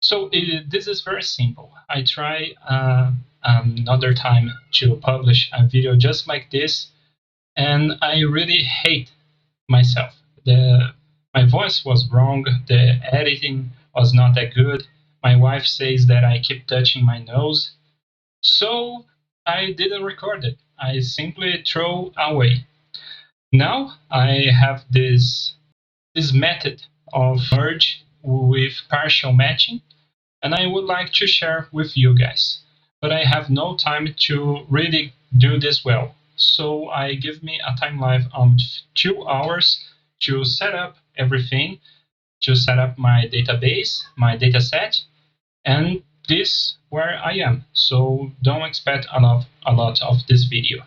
This is very simple. I try another time to publish a video just like this, and I really hate myself. My voice was wrong. The editing was not that good. My wife says that I keep touching my nose, so I didn't record it. I simply throw away. Now I have this method of merge with partial matching, and I would like to share with you guys. But I have no time to really do this well. So I give me a time life of 2 hours to set up everything, to set up my database, my dataset, and this where I am. So don't expect a lot of this video.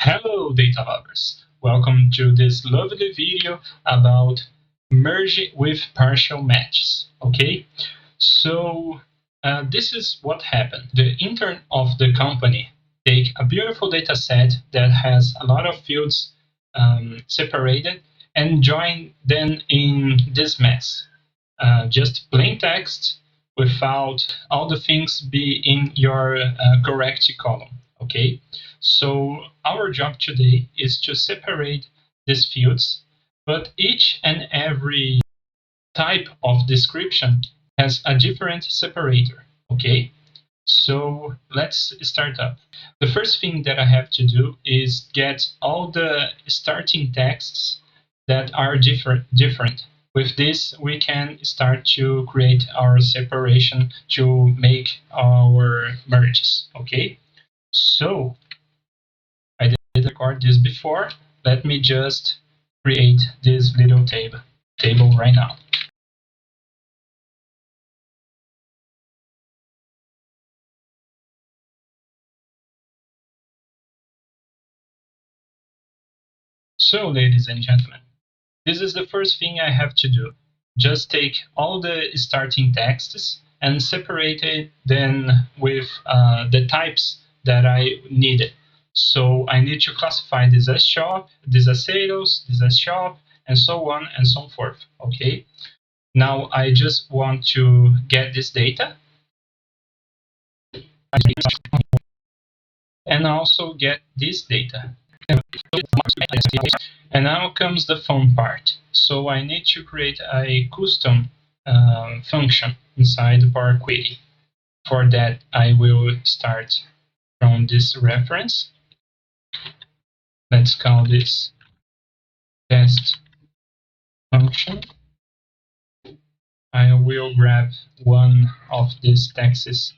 Hello data lovers. Welcome to this lovely video about merging with partial matches. Okay, so this is what happened. The intern of the company take a beautiful data set that has a lot of fields separated and join them in this mess. Just plain text without all the things be in your correct column. Okay, so our job today is to separate these fields, but each and every type of description has a different separator. Okay, so let's start up. The first thing that I have to do is get all the starting texts that are different. With this, we can start to create our separation to make our merges. Okay, so I did record this before. Let me just create this little table right now. So, ladies and gentlemen, this is the first thing I have to do. Just take all the starting texts and separate it then with the types that I needed. So I need to classify this as shop, this as sales, this as shop, and so on and so forth. Okay. Now I just want to get this data and also get this data. And now comes the fun part. So I need to create a custom function inside Power Query. For that, I will start from this reference. Let's call this test function. I will grab one of these texts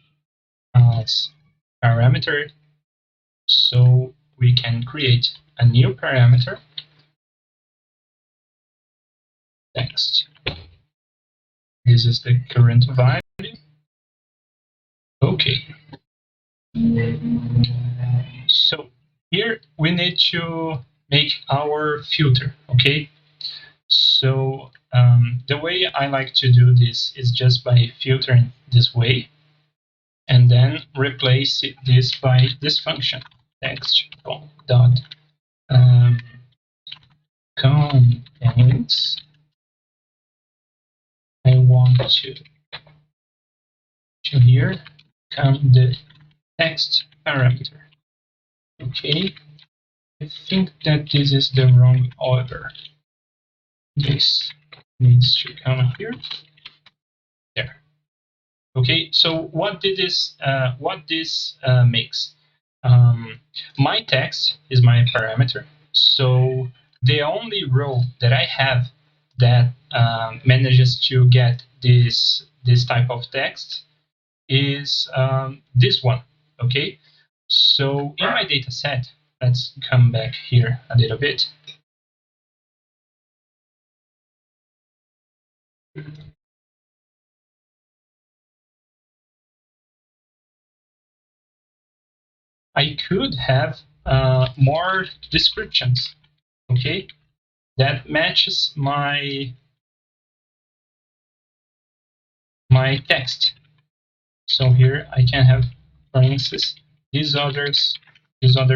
as parameter, so we can create a new parameter. Text. This is the current value. Okay. So here we need to make our filter. Okay. So the way I like to do this is just by filtering this way, and then replace this by this function text dot contains. I want to here come the text parameter. Okay, I think that this is the wrong order. This needs to come here. There. Okay, so what this makes? My text is my parameter, so the only row that I have that manages to get this type of text is this one. Okay, so in my data set, let's come back here a little bit. I could have more descriptions, okay, that matches my text. So here I can have, for instance, these other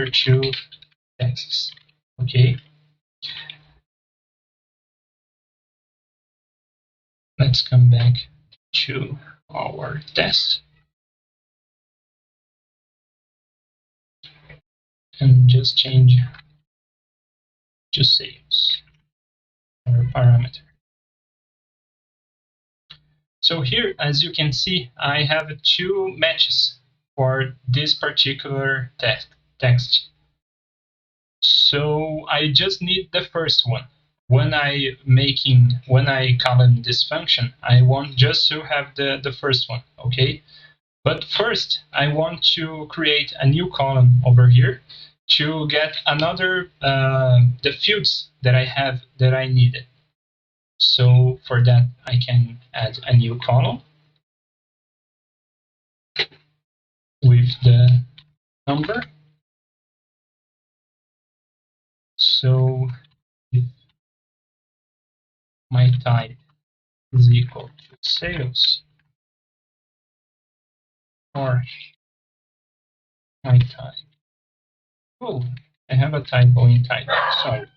two texts, okay. Let's come back to our test and just change to sales, our parameter. So here, as you can see, I have two matches for this particular text. So I just need the first one. When I call in this function, I want just to have the first one, okay? But first, I want to create a new column over here to get another the fields that I have that I needed. So for that, I can add a new column with the number. So if my type is equal to sales, or my type, oh, I have a typo in type, sorry,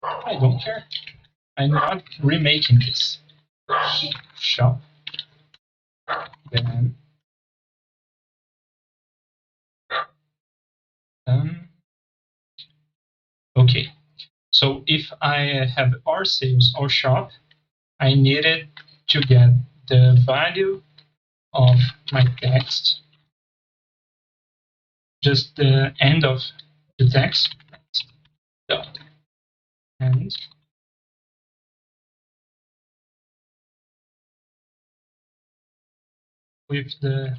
I don't care. I'm not remaking this. Shop, then okay. So if I have our sales or shop, I needed to get the value of my text, just the end of the text, dot, and with the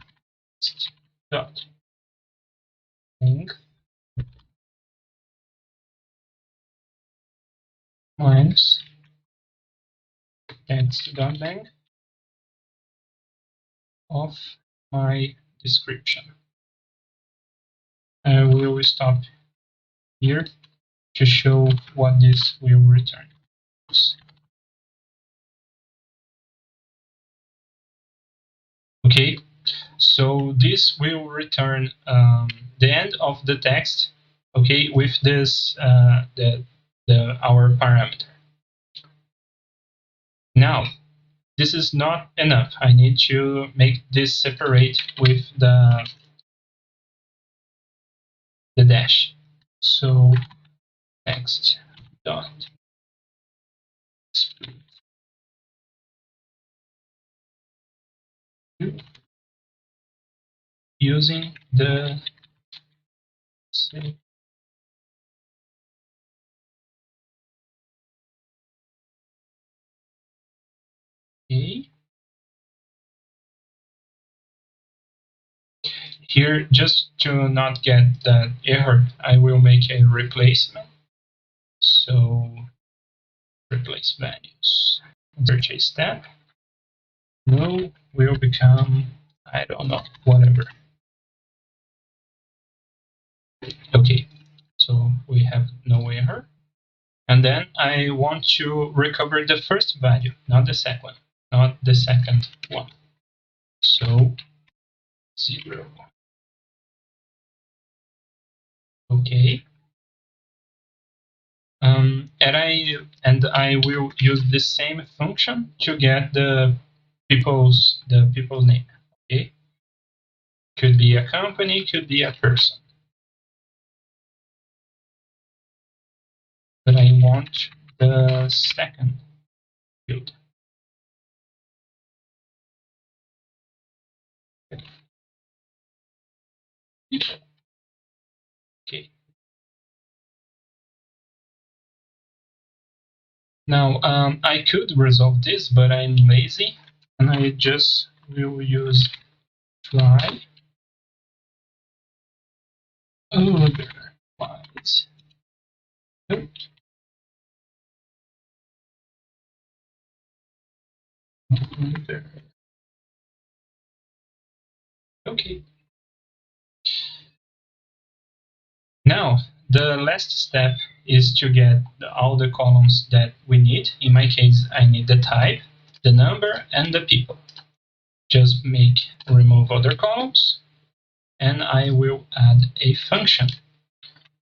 dot length minus text dot length of my description. I will stop here to show what this will return. Okay, so this will return the end of the text, okay, with this our parameter. Now, this is not enough. I need to make this separate with the dash. So text dot split using the okay. Here, just to not get that error, I will make a replacement. So replace values. Purchase tab. No will become, I don't know, whatever. Okay, so we have no error. And then I want to recover the first value, not the second one. So 0. Okay. And I will use the same function to get the people's name. Okay. Could be a company, could be a person. But I want the second field. Okay. Now, I could resolve this, but I'm lazy, and I just will use try otherwise. Okay. Now, the last step is to get all the columns that we need. In my case, I need the type, the number, and the people. Just remove other columns, and I will add a function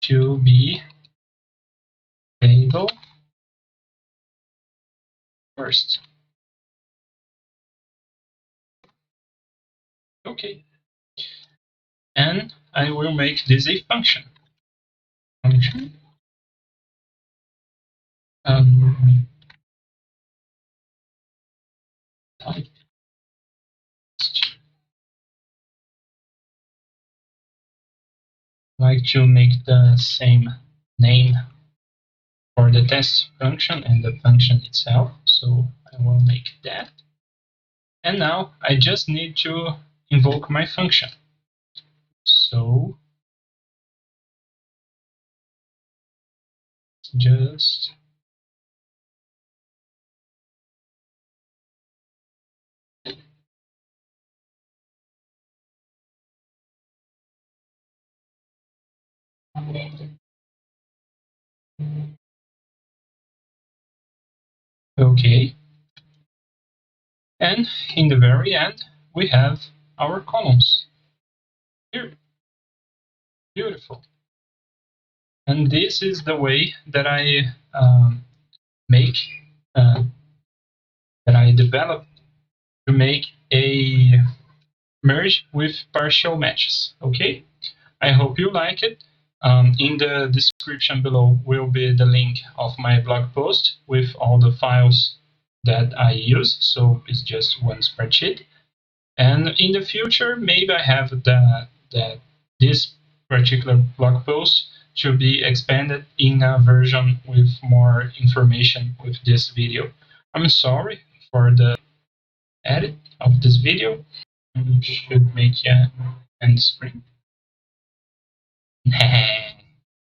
to be table first. Okay. And I will make this a function. Function. Type. Like to make the same name for the test function and the function itself. So I will make that. And now I just need to invoke my function. So just okay. And in the very end, we have our columns. Here, beautiful. And this is the way that I make, uh, that I develop to make a merge with partial matches. Okay, I hope you like it. In the description below will be the link of my blog post with all the files that I use. So it's just one spreadsheet. And in the future, maybe I have that this particular blog post to be expanded in a version with more information with this video. I'm sorry for the edit of this video. Should make a end screen.